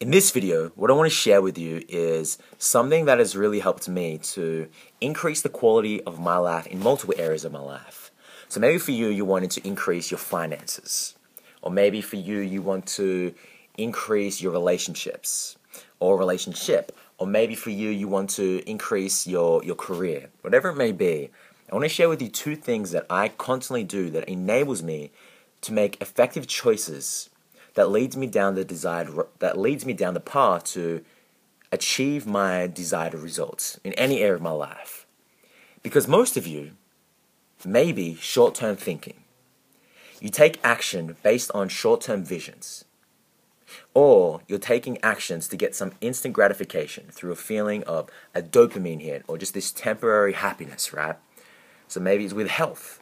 In this video, what I want to share with you is something that has really helped me to increase the quality of my life in multiple areas of my life. So maybe for you, you wanted to increase your finances. Or maybe for you, you want to increase your relationships or relationship. Or maybe for you, you want to increase your career. Whatever it may be, I want to share with you two things that I constantly do that enables me to make effective choices that leads me down the path to achieve my desired results in any area of my life. Because most of you may be short-term thinking. You take action based on short-term visions. Or you're taking actions to get some instant gratification through a feeling of a dopamine hit or just this temporary happiness, right? So maybe it's with health.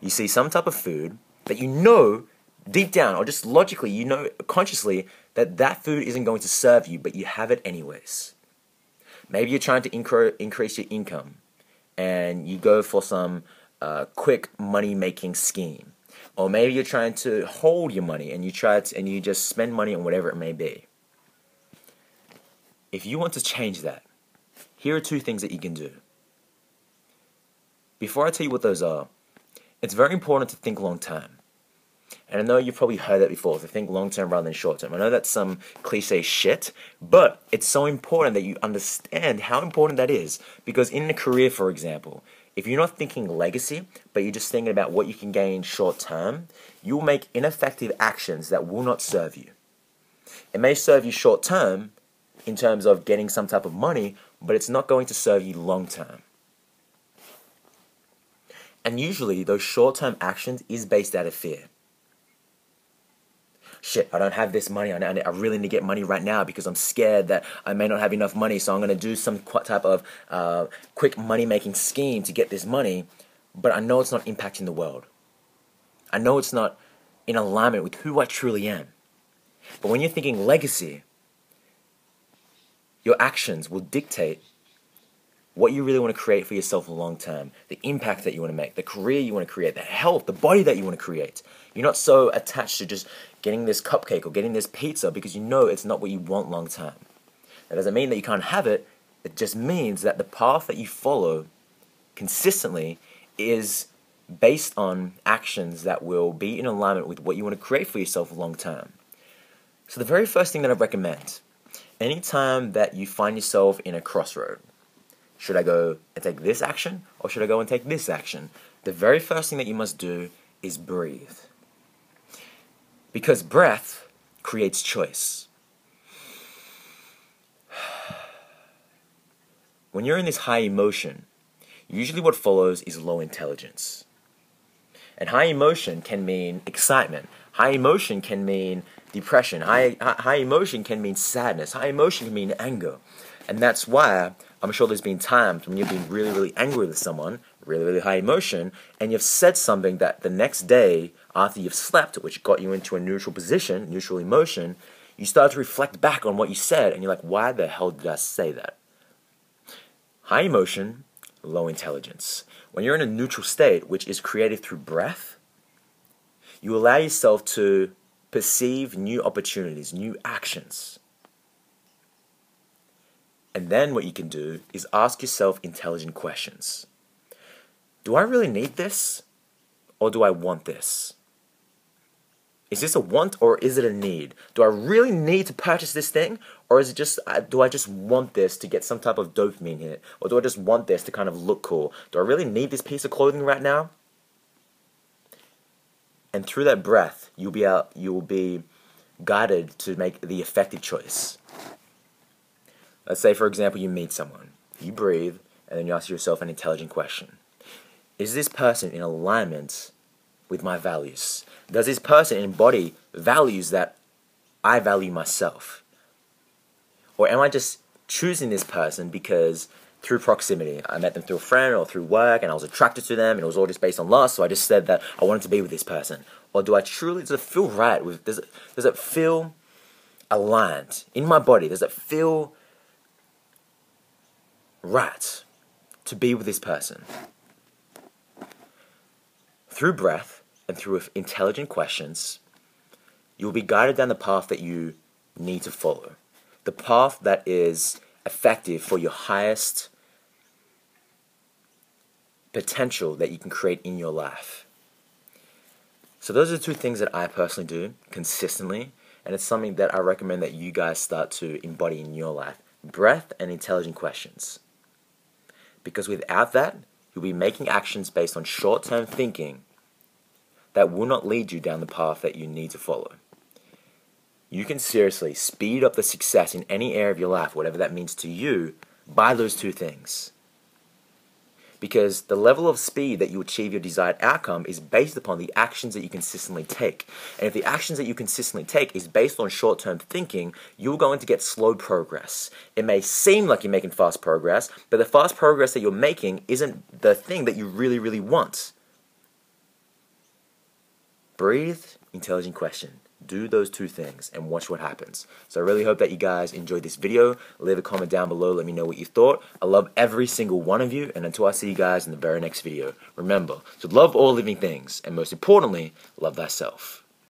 You see some type of food that you know deep down, or just logically, you know consciously that that food isn't going to serve you, but you have it anyways. Maybe you're trying to increase your income, and you go for some quick money-making scheme. Or maybe you're trying to hold your money, and you just spend money on whatever it may be. If you want to change that, here are two things that you can do. Before I tell you what those are, it's very important to think long-term. And I know you've probably heard that before, to think long-term rather than short-term. I know that's some cliche shit, but it's so important that you understand how important that is. Because in a career, for example, if you're not thinking legacy, but you're just thinking about what you can gain short-term, you'll make ineffective actions that will not serve you. It may serve you short-term in terms of getting some type of money, but it's not going to serve you long-term. And usually, those short-term actions is based out of fear. Shit, I don't have this money, I really need to get money right now because I'm scared that I may not have enough money, so I'm going to do some type of quick money-making scheme to get this money, but I know it's not impacting the world. I know it's not in alignment with who I truly am. But when you're thinking legacy, your actions will dictate what you really want to create for yourself long term, the impact that you want to make, the career you want to create, the health, the body that you want to create. You're not so attached to just getting this cupcake or getting this pizza because you know it's not what you want long term. That doesn't mean that you can't have it. It just means that the path that you follow consistently is based on actions that will be in alignment with what you want to create for yourself long term. So the very first thing that I recommend, anytime that you find yourself in a crossroad, should I go and take this action, or should I go and take this action? The very first thing that you must do is breathe. Because breath creates choice. When you're in this high emotion, usually what follows is low intelligence. And high emotion can mean excitement. High emotion can mean depression. High emotion can mean sadness. High emotion can mean anger. And that's why I'm sure there's been times when you've been really, really angry with someone, really, really high emotion, and you've said something that the next day after you've slept, which got you into a neutral position, neutral emotion, you start to reflect back on what you said, and you're like, why the hell did I say that? High emotion, low intelligence. When you're in a neutral state, which is created through breath, you allow yourself to perceive new opportunities, new actions. And then what you can do is ask yourself intelligent questions. Do I really need this? Or do I want this? Is this a want or is it a need? Do I really need to purchase this thing? Or is it just, do I just want this to get some type of dopamine hit? Or do I just want this to kind of look cool? Do I really need this piece of clothing right now? And through that breath, you will be guided to make the effective choice. Let's say, for example, you meet someone. You breathe, and then you ask yourself an intelligent question. Is this person in alignment with my values? Does this person embody values that I value myself? Or am I just choosing this person because through proximity? I met them through a friend or through work, and I was attracted to them, and it was all just based on lust, so I just said that I wanted to be with this person. Or do I truly, does it feel right? Does it feel aligned in my body? Does it feel right to be with this person? Through breath and through intelligent questions, you will be guided down the path that you need to follow. the path that is effective for your highest potential that you can create in your life. So those are the two things that I personally do consistently, and it's something that I recommend that you guys start to embody in your life. Breath and intelligent questions. Because without that, you'll be making actions based on short-term thinking that will not lead you down the path that you need to follow. You can seriously speed up the success in any area of your life, whatever that means to you, by those two things. Because the level of speed that you achieve your desired outcome is based upon the actions that you consistently take. And if the actions that you consistently take is based on short-term thinking, you're going to get slow progress. It may seem like you're making fast progress, but the fast progress that you're making isn't the thing that you really, really want. Breathe, intelligent question. Do those two things and watch what happens. So I really hope that you guys enjoyed this video. Leave a comment down below. Let me know what you thought. I love every single one of you. And until I see you guys in the very next video, remember to love all living things. And most importantly, love thyself.